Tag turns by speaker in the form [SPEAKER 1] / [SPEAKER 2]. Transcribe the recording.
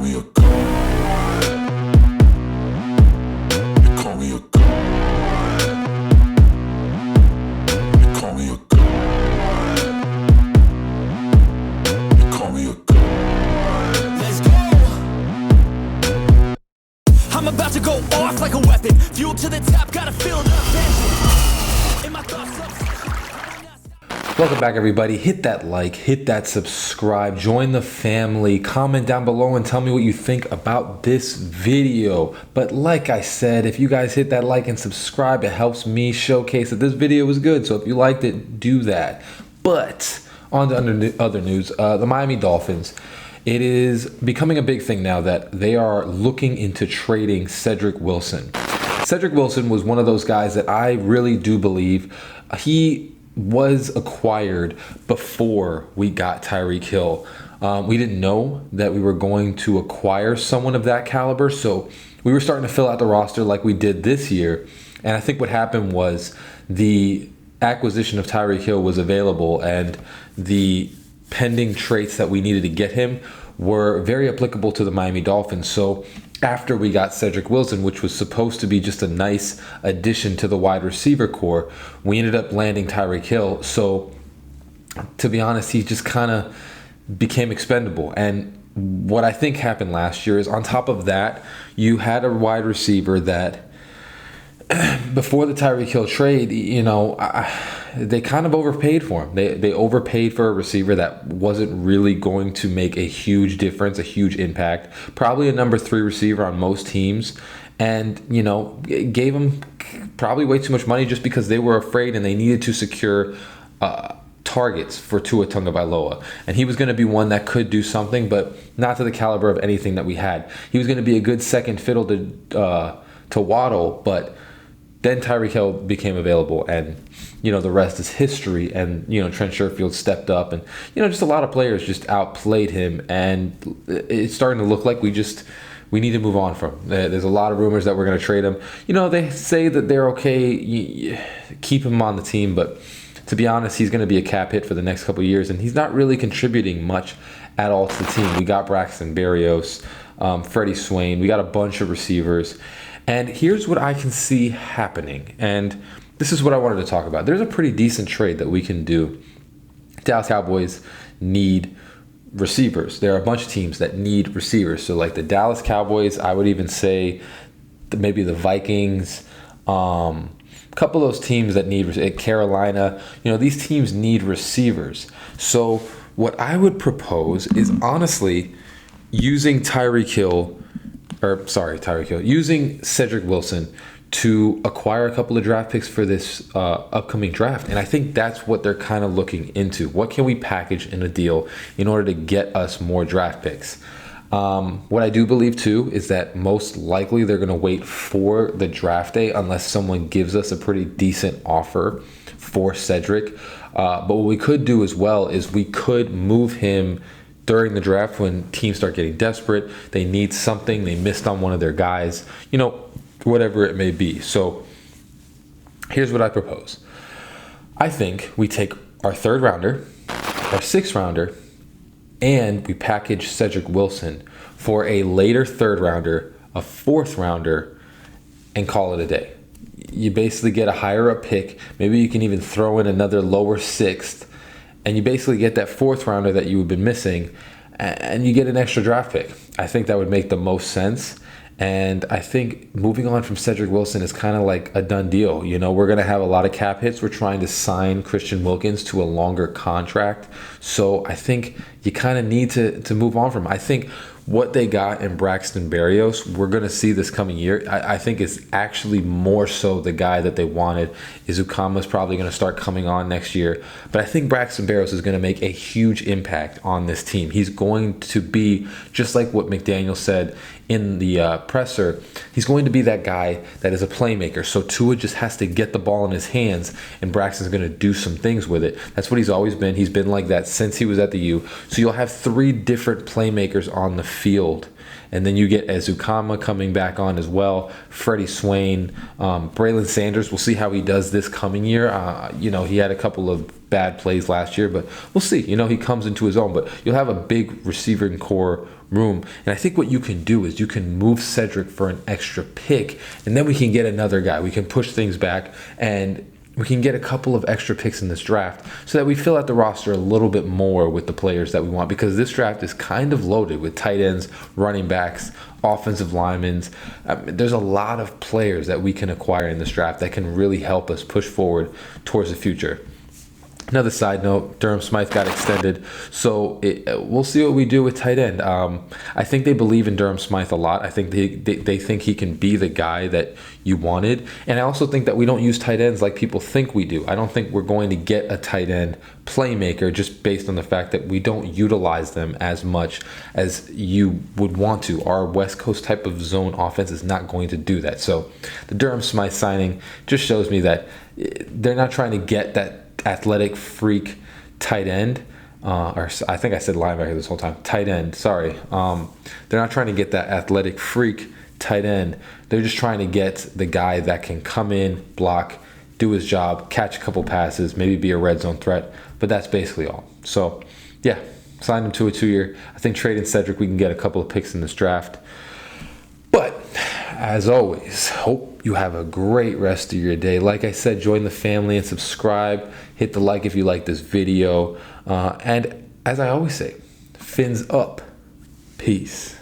[SPEAKER 1] call me a god. They call me a god. They call me a god. They call me a god.
[SPEAKER 2] Let's go. I'm about to go off like a weapon. Fuel to the top, gotta feel the vengeance. In my thoughts,
[SPEAKER 3] Welcome back, everybody. Hit that like, hit that subscribe, join the family, comment down below and tell me what you think about this video. But like I said, if you guys hit that like and subscribe, it helps me showcase that this video was good. So if you liked it, do that. But on to other news, the Miami Dolphins. It is becoming a big thing now that they are looking into trading Cedric Wilson. Cedric Wilson was one of those guys that I really do believe he was acquired before we got Tyreek Hill. We didn't know that we were going to acquire someone of that caliber, so we were starting to fill out the roster like we did this year. And I think what happened was the acquisition of Tyreek Hill was available, and the pending traits that we needed to get him were very applicable to the Miami Dolphins. So after we got Cedric Wilson, which was supposed to be just a nice addition to the wide receiver core, we ended up landing Tyreek Hill. So to be honest, he just kind of became expendable. And what I think happened last year is, on top of that, you had a wide receiver that before the Tyreek Hill trade, you know, they kind of overpaid for him. They overpaid for a receiver that wasn't really going to make a huge difference, a huge impact. Probably a number 3 receiver on most teams. And, you know, gave him probably way too much money just because they were afraid and they needed to secure targets for Tua Tagovailoa. And he was going to be one that could do something, but not to the caliber of anything that we had. He was going to be a good second fiddle to Waddle, but then Tyreek Hill became available, and, you know, the rest is history. And, you know, Trent Sherfield stepped up, and, you know, just a lot of players just outplayed him, and it's starting to look like we need to move on from him. There's a lot of rumors that we're going to trade him. You know, they say that they're okay, keep him on the team, but to be honest, he's going to be a cap hit for the next couple of years, and he's not really contributing much at all to the team. We got Braxton Berrios, Freddie Swain. We got a bunch of receivers. And here's what I can see happening. And this is what I wanted to talk about. There's a pretty decent trade that we can do. Dallas Cowboys need receivers. There are a bunch of teams that need receivers. So like the Dallas Cowboys, I would even say maybe the Vikings, a couple of those teams that need Carolina. You know, these teams need receivers. So what I would propose is, honestly, using using Cedric Wilson to acquire a couple of draft picks for this upcoming draft. And I think that's what they're kind of looking into. What can we package in a deal in order to get us more draft picks? What I do believe, too, is that most likely they're going to wait for the draft day unless someone gives us a pretty decent offer for Cedric. But what we could do as well is we could move him during the draft when teams start getting desperate. They need something. They missed on one of their guys, you know, whatever it may be. So here's what I propose. I think we take our 3rd rounder, our 6th rounder, and we package Cedric Wilson for a later 3rd rounder, a 4th rounder, and call it a day. You basically get a higher up pick. Maybe you can even throw in another lower 6th. And you basically get that 4th rounder that you have been missing, and you get an extra draft pick. I think that would make the most sense. And I think moving on from Cedric Wilson is kind of like a done deal. You know, we're going to have a lot of cap hits. We're trying to sign Christian Wilkins to a longer contract. So I think you kind of need to move on from him. I think what they got in Braxton Berrios, we're going to see this coming year. I think it's actually more so the guy that they wanted. Izukama's probably going to start coming on next year. But I think Braxton Berrios is going to make a huge impact on this team. He's going to be, just like what McDaniel said in the presser, he's going to be that guy that is a playmaker. So Tua just has to get the ball in his hands, and Braxton's going to do some things with it. That's what he's always been. He's been like that since he was at the U. So you'll have 3 different playmakers on the field. And then you get Azukama coming back on as well, Freddie Swain, Braylon Sanders. We'll see how he does this coming year. He had a couple of bad plays last year, but we'll see. He comes into his own, but you'll have a big receiving core room. And I think what you can do is you can move Cedric for an extra pick, and then we can get another guy. We can push things back, and we can get a couple of extra picks in this draft so that we fill out the roster a little bit more with the players that we want, because this draft is kind of loaded with tight ends, running backs, offensive linemen. There's a lot of players that we can acquire in this draft that can really help us push forward towards the future. Another side note, Durham Smith got extended, so we'll see what we do with tight end. I think they believe in Durham Smith a lot. I think they think he can be the guy that you wanted. And I also think that we don't use tight ends like people think we do. I don't think we're going to get a tight end playmaker just based on the fact that we don't utilize them as much as you would want to. Our West Coast type of zone offense is not going to do that. So the Durham Smith signing just shows me that they're not trying to get that athletic freak tight end, or I think I said linebacker this whole time. Tight end, sorry. They're not trying to get that athletic freak tight end. They're just trying to get the guy that can come in, block, do his job, catch a couple passes, maybe be a red zone threat. But that's basically all. So, yeah, signed him to a 2-year. I think trading Cedric, we can get a couple of picks in this draft. But as always, hope you have a great rest of your day. Like I said, join the family and subscribe. Hit the like if you like this video. And as I always say, fins up. Peace.